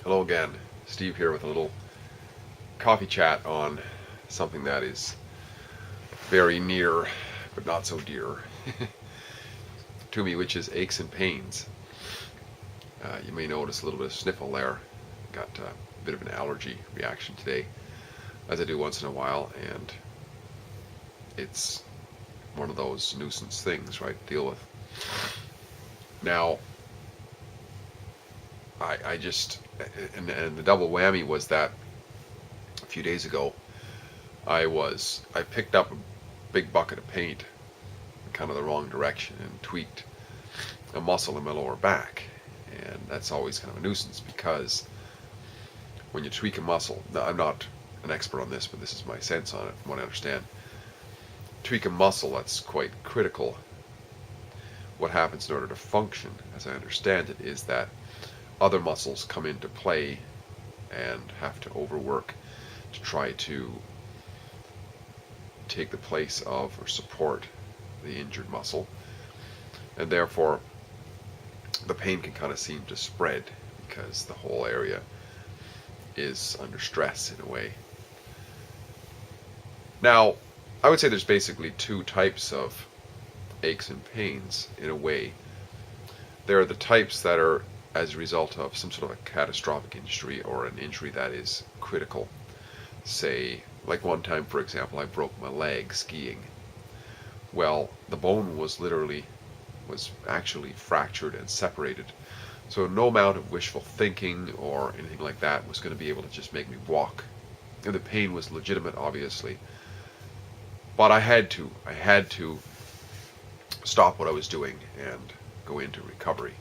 Hello again, Steve here with a little coffee chat on something that is very near but not so dear to me, which is aches and pains. You may notice a little bit of sniffle there. Got a bit of an allergy reaction today, as I do once in a while, and it's one of those nuisance things, right, to deal with. Now, I just, and the double whammy was that a few days ago I picked up a big bucket of paint in kind of the wrong direction and tweaked a muscle in my lower back, and that's always kind of a nuisance because when you tweak a muscle, now I'm not an expert on this, but this is my sense on it from what I understand. Tweak a muscle, that's quite critical. What happens in order to function, as I understand it, is that other muscles come into play and have to overwork to try to take the place of or support the injured muscle, and therefore the pain can kind of seem to spread because the whole area is under stress in a way. Now, I would say there's basically two types of aches and pains in a way. There are the types that are as a result of some sort of a catastrophic injury or an injury that is critical. Say, like one time, for example, I broke my leg skiing. Well, the bone was actually fractured and separated. So no amount of wishful thinking or anything like that was going to be able to just make me walk. And the pain was legitimate, obviously. But I had to stop what I was doing and go into recovery.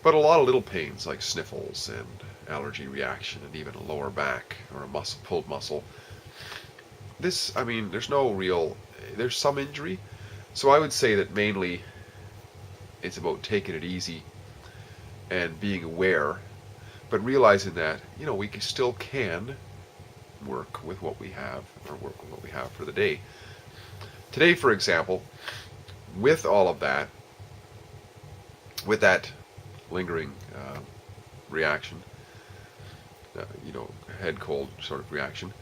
But a lot of little pains like sniffles and allergy reaction and even a lower back or a pulled muscle. There's some injury. So I would say that mainly it's about taking it easy and being aware, but realizing that, we still can work with what we have for the day. Today, for example, with all of that, with that lingering reaction, head cold sort of reaction,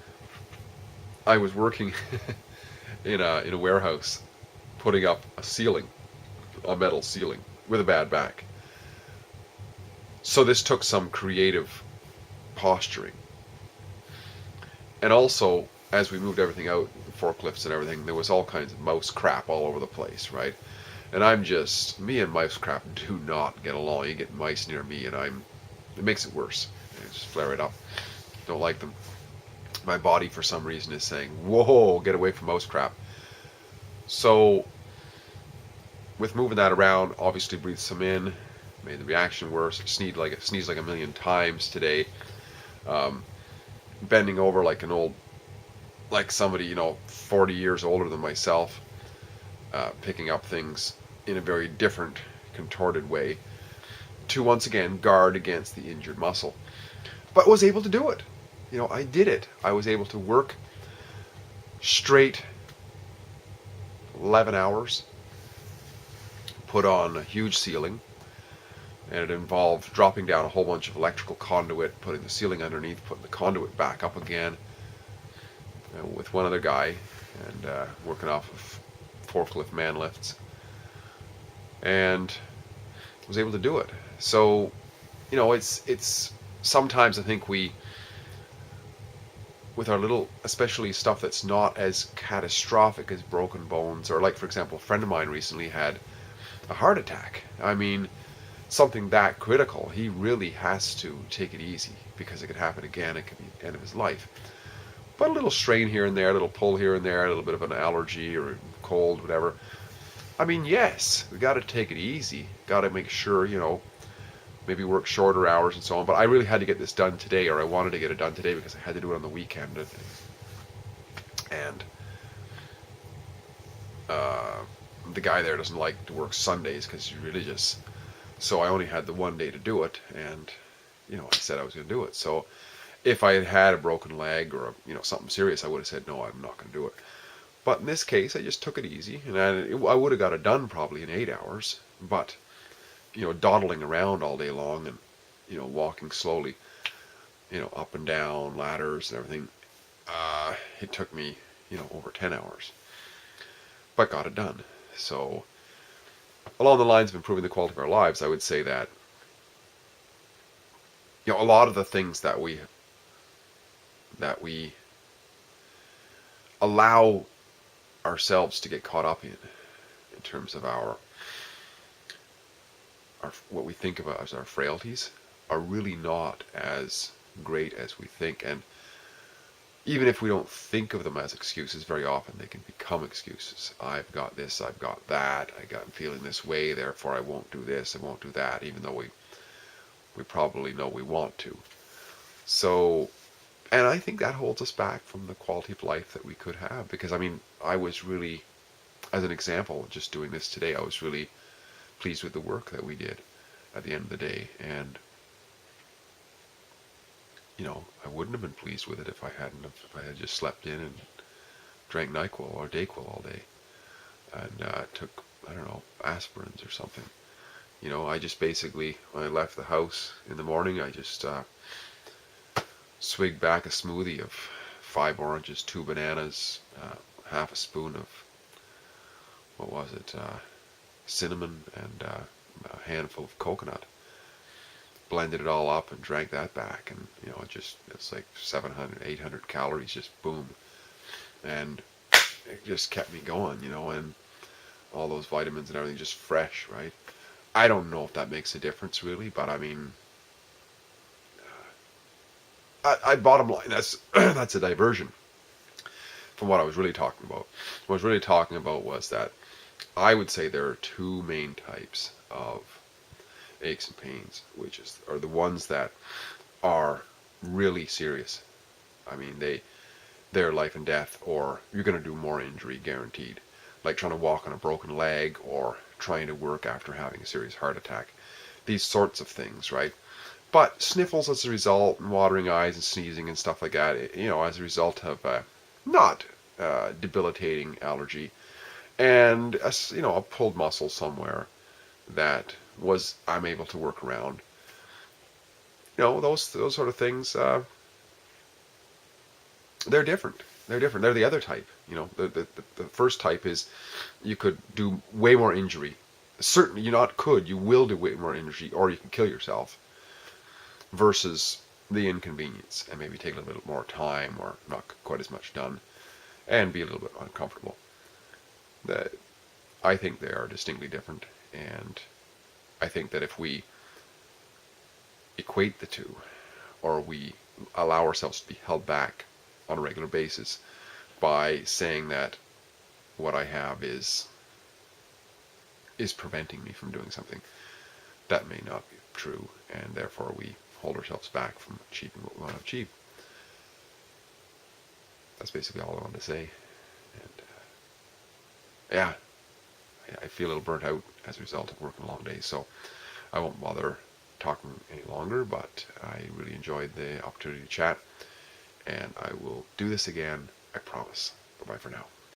I was working in a warehouse, putting up a metal ceiling, with a bad back. So this took some creative posturing. And also, as we moved everything out, forklifts and everything, there was all kinds of mouse crap all over the place, right? And me and mouse crap do not get along. You get mice near me and it makes it worse. I just flare it up. Don't like them. My body, for some reason, is saying, whoa, get away from mouse crap. So, with moving that around, obviously breathed some in, made the reaction worse. Sneezed like a million times today. Bending over like somebody, 40 years older than myself, picking up things in a very different, contorted way to once again guard against the injured muscle. But was able to do it. I did it. I was able to work straight 11 hours, put on a huge ceiling, and it involved dropping down a whole bunch of electrical conduit, putting the ceiling underneath, putting the conduit back up again with one other guy, and working off of forklift man lifts, and was able to do it. So, it's sometimes I think we, with our little, especially stuff that's not as catastrophic as broken bones, or like, for example, a friend of mine recently had a heart attack. I mean, something that critical, he really has to take it easy because it could happen again. It could be the end of his life. But a little strain here and there, a little pull here and there, a little bit of an allergy or cold, whatever. I mean, yes, we got to take it easy. Got to make sure, maybe work shorter hours and so on. But I really had to get this done today, or I wanted to get it done today because I had to do it on the weekend. And the guy there doesn't like to work Sundays because he's religious. So I only had the one day to do it, and I said I was going to do it. So if I had had a broken leg or something serious, I would have said no, I'm not going to do it. But in this case, I just took it easy, and I would have got it done probably in 8 hours. But dawdling around all day long, and walking slowly, up and down ladders and everything. It took me, over 10 hours, but got it done. So along the lines of improving the quality of our lives, I would say that, a lot of the things that we allow ourselves to get caught up in terms of our what we think of as our frailties are really not as great as we think. And even if we don't think of them as excuses, very often they can become excuses. I've got this, I've got that, I'm feeling this way, therefore I won't do this, I won't do that, even though we probably know we want to. So, and I think that holds us back from the quality of life that we could have. Because, I was really, as an example, just doing this today, I was really pleased with the work that we did at the end of the day. And, I wouldn't have been pleased with it if I had just slept in and drank NyQuil or Dayquil all day and took, I don't know, aspirins or something. I just basically, when I left the house in the morning, I just swigged back a smoothie of 5 oranges, 2 bananas, half a spoon of, what was it, cinnamon, and a handful of coconut. Blended it all up and drank that back, and it's like 700, 800 calories, just boom. And it just kept me going, and all those vitamins and everything just fresh, right? I don't know if that makes a difference really, but I bottom line, that's that's a diversion from what I was really talking about. What I was really talking about was that I would say there are 2 main types of aches and pains, which are the ones that are really serious. They're life and death, or you're going to do more injury guaranteed, like trying to walk on a broken leg or trying to work after having a serious heart attack. These sorts of things, right? But sniffles as a result, and watering eyes and sneezing and stuff like that, as a result of not debilitating allergy, and a pulled muscle somewhere that I'm able to work around. Those sort of things, they're different. They're different. They're the other type. The first type is you could do way more injury. Certainly, you will do way more injury, or you can kill yourself, versus the inconvenience and maybe take a little bit more time or not quite as much done and be a little bit uncomfortable. I think they are distinctly different, and I think that if we equate the two, or we allow ourselves to be held back on a regular basis by saying that what I have is preventing me from doing something, that may not be true, and therefore we hold ourselves back from achieving what we want to achieve. That's basically all I wanted to say. And yeah, I feel a little burnt out as a result of working long days, so I won't bother talking any longer, but I really enjoyed the opportunity to chat, and I will do this again, I promise. Bye-bye for now.